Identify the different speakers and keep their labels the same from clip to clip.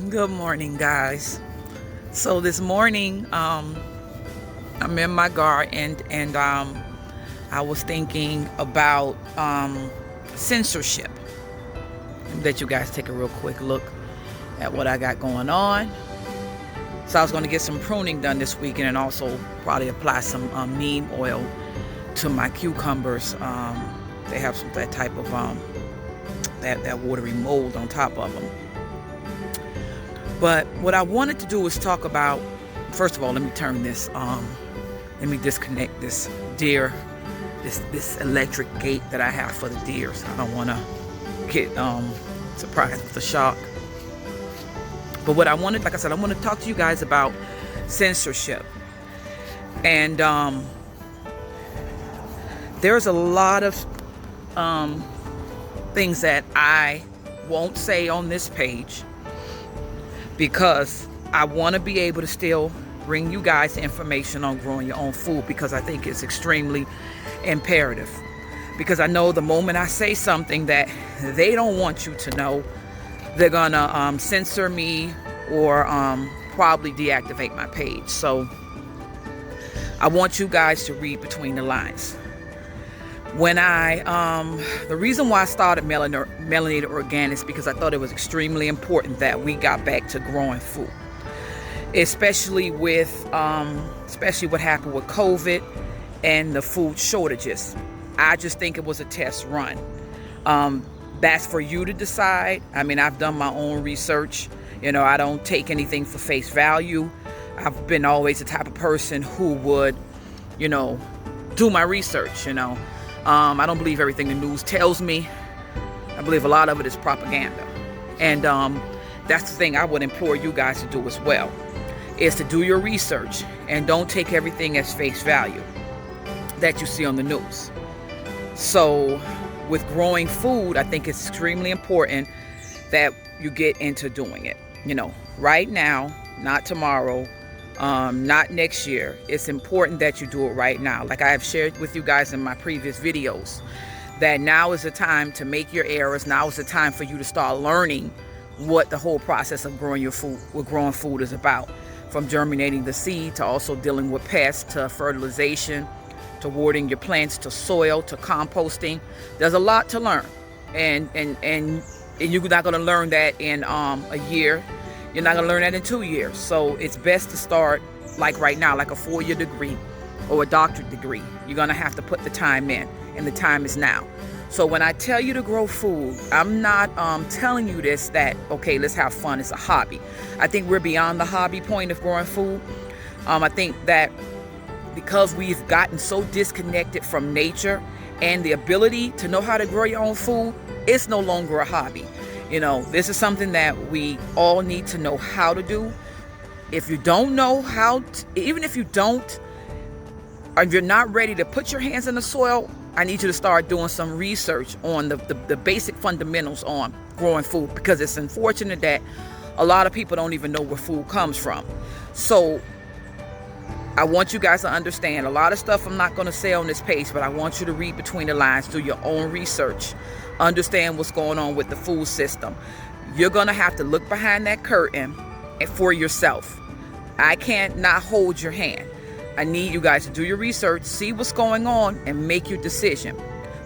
Speaker 1: Good morning, guys. So this morning, I'm in my garden and I was thinking about censorship. Let you guys take a real quick look at what I got going on. So I was going to get some pruning done this weekend and also probably apply some neem oil to my cucumbers. They have that type of that watery mold on top of them. But what I wanted to do was talk about, first of all, let me turn this, let me disconnect this deer, this electric gate that I have for the deers. I don't want to get surprised with the shock. But what I wanted, like I said, I want to talk to you guys about censorship. And there's a lot of things that I won't say on this page, because I want to be able to still bring you guys information on growing your own food, because I think it's extremely imperative. Because I know the moment I say something that they don't want you to know, they're gonna censor me or probably deactivate my page. So I want you guys to read between the lines. When the reason why I started Melanated Organics, because I thought it was extremely important that we got back to growing food, especially with what happened with COVID and the food shortages. I just think it was a test run. That's for you to decide. I mean, I've done my own research. You know, I don't take anything for face value. I've been always the type of person who would, you know, do my research, you know. I don't believe everything the news tells me. I believe a lot of it is propaganda. And that's the thing I would implore you guys to do as well, is to do your research and don't take everything as face value that you see on the news. So with growing food, I think it's extremely important that you get into doing it. You know, right now, not tomorrow, not next year. It's important that you do it right now. Like I have shared with you guys in my previous videos, that now is the time to make your errors. Now is the time for you to start learning what the whole process of growing your food, what growing food is about. From germinating the seed to also dealing with pests, to fertilization, to watering your plants, to soil, to composting. There's a lot to learn. And you're not going to learn that in a year. You're not going to learn that in 2 years. So it's best to start like right now, like a 4-year degree or a doctorate degree. You're going to have to put the time in, and the time is now. So when I tell you to grow food, I'm not telling you this that, okay, let's have fun. It's a hobby. I think we're beyond the hobby point of growing food. I think that because we've gotten so disconnected from nature and the ability to know how to grow your own food, it's no longer a hobby. You know, this is something that we all need to know how to do. If you don't know how to, even if you don't, or if you're not ready to put your hands in the soil, I need you to start doing some research on the basic fundamentals on growing food, because it's unfortunate that a lot of people don't even know where food comes from. So I want you guys to understand a lot of stuff I'm not going to say on this page, but I want you to read between the lines, do your own research, understand what's going on with the food system. You're going to have to look behind that curtain and for yourself. I can't not hold your hand. I need you guys to do your research, see what's going on, and make your decision.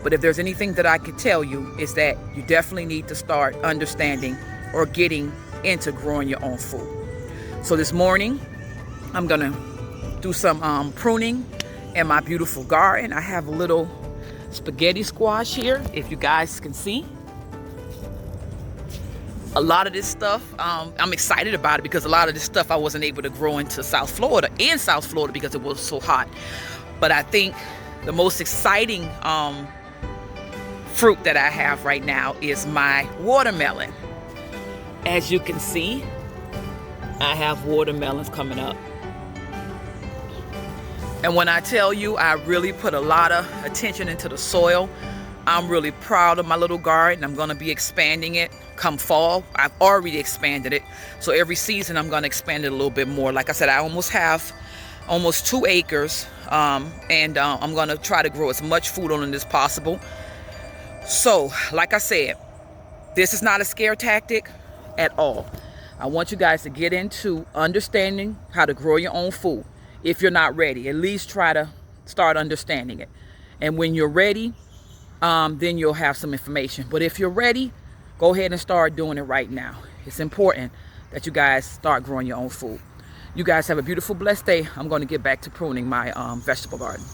Speaker 1: But if there's anything that I could tell you, is that you definitely need to start understanding or getting into growing your own food. So this morning, I'm going to do some pruning in my beautiful garden. I have a little spaghetti squash here, if you guys can see. A lot of this stuff, I'm excited about it, because a lot of this stuff I wasn't able to grow into South Florida, because it was so hot. But I think the most exciting fruit that I have right now is my watermelon. As you can see, I have watermelons coming up. And when I tell you, I really put a lot of attention into the soil. I'm really proud of my little garden. I'm going to be expanding it come fall. I've already expanded it. So every season I'm going to expand it a little bit more. Like I said, I have almost 2 acres. And I'm going to try to grow as much food on it as possible. So, like I said, this is not a scare tactic at all. I want you guys to get into understanding how to grow your own food. If you're not ready, at least try to start understanding it. And when you're ready, then you'll have some information. But if you're ready, go ahead and start doing it right now. It's important that you guys start growing your own food. You guys have a beautiful, blessed day. I'm going to get back to pruning my vegetable garden.